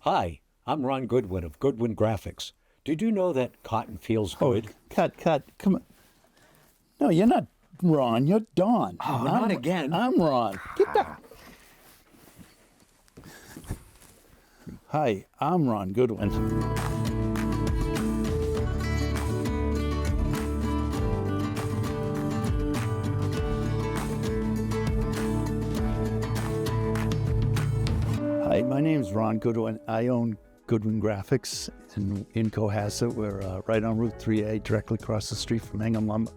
Hi, I'm Ron Goodwin of Goodwin Graphics. Did you know that cotton feels good? Cut. Come on. No, you're not Ron. You're Don. Oh, not again. I'm Ron. Get back. Hi, I'm Ron Goodwin. Hi, my name's Ron Goodwin. I own Goodwin Graphics in Cohasset. We're right on Route 3A, directly across the street from Hingham Lumber.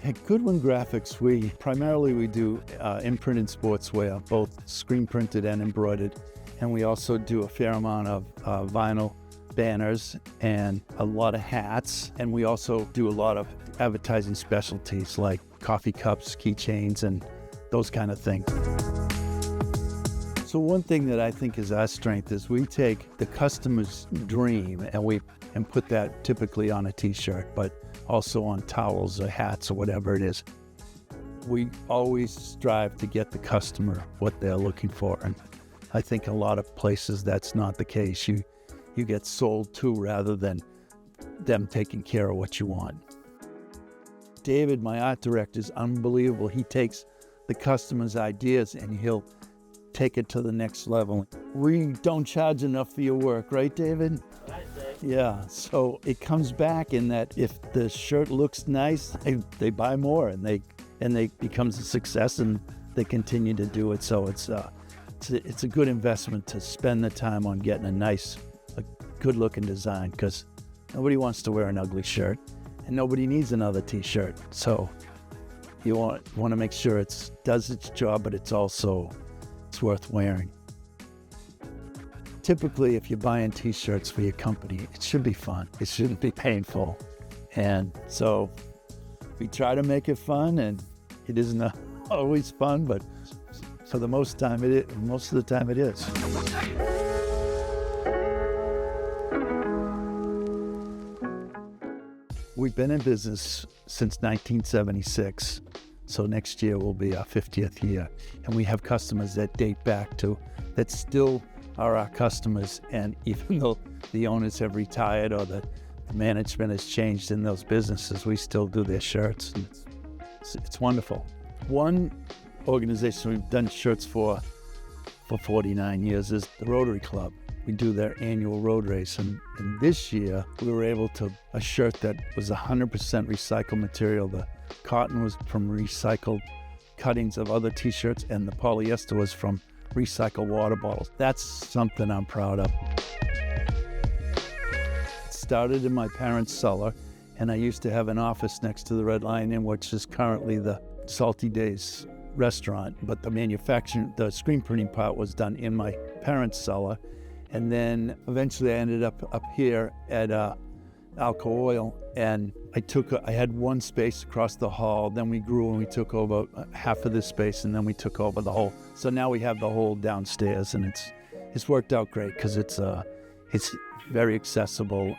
At Goodwin Graphics, we primarily do imprinted sportswear, both screen printed and embroidered. And we also do a fair amount of vinyl banners and a lot of hats. And we also do a lot of advertising specialties like coffee cups, keychains, and those kind of things. So one thing that I think is our strength is we take the customer's dream and put that typically on a t-shirt, but also on towels or hats or whatever it is. We always strive to get the customer what they're looking for. And I think a lot of places that's not the case. You get sold to rather than them taking care of what you want. David, my art director, is unbelievable. He takes the customer's ideas and he'll take it to the next level. We don't charge enough for your work, right, David? Right, Dave. Yeah, so it comes back in that if the shirt looks nice, they buy more and they becomes a success and they continue to do it. So it's a good investment to spend the time on getting a good-looking design, because nobody wants to wear an ugly shirt and nobody needs another t-shirt. So you want to make sure it does its job, but it's worth wearing. Typically, if you're buying t-shirts for your company, it should be fun. It shouldn't be painful. And so we try to make it fun, and it isn't always fun, but for the most of the time it is. We've been in business since 1976. So next year will be our 50th year. And we have customers that date back that still are our customers. And even though the owners have retired or the management has changed in those businesses, we still do their shirts. And it's wonderful. One organization we've done shirts for 49 years is the Rotary Club. We do their annual road race. And this year we were able to, a shirt that was 100% recycled material. The cotton was from recycled cuttings of other t-shirts, and the polyester was from recycled water bottles. That's something I'm proud of. It started in my parents' cellar, and I used to have an office next to the Red Lion Inn, which is currently the Salty Days restaurant. But the screen printing part was done in my parents' cellar. And then eventually I ended up here at Alco Oil, and I had one space across the hall. Then we grew and we took over half of this space, and then we took over the whole. So now we have the whole downstairs, and it's worked out great because it's very accessible.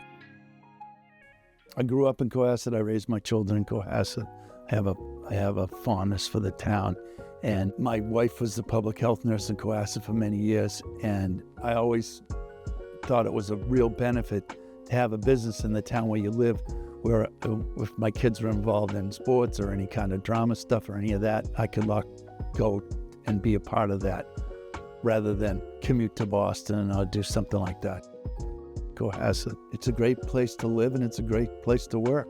I grew up in Cohasset. I raised my children in Cohasset. I have a fondness for the town. And my wife was the public health nurse in Cohasset for many years, and I always thought it was a real benefit to have a business in the town where you live, where if my kids were involved in sports or any kind of drama stuff or any of that, I could go and be a part of that rather than commute to Boston or do something like that. Cohasset, it's a great place to live and it's a great place to work.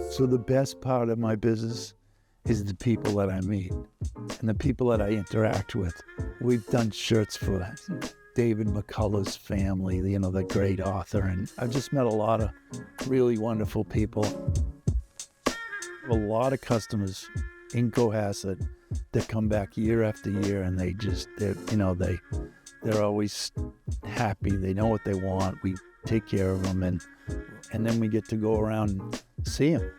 So the best part of my business is the people that I meet and the people that I interact with. We've done shirts for David McCullough's family, the great author, and I've just met a lot of really wonderful people. A lot of customers in Cohasset that come back year after year, and they're always happy. They know what they want. We take care of them, and then we get to go around and see them.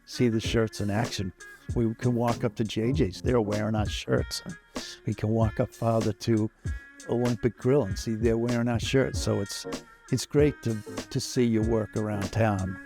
See the shirts in action. We can walk up to JJ's. They're wearing our shirts. We can walk up farther to Olympic Grill and see they're wearing our shirts. So it's great to see your work around town.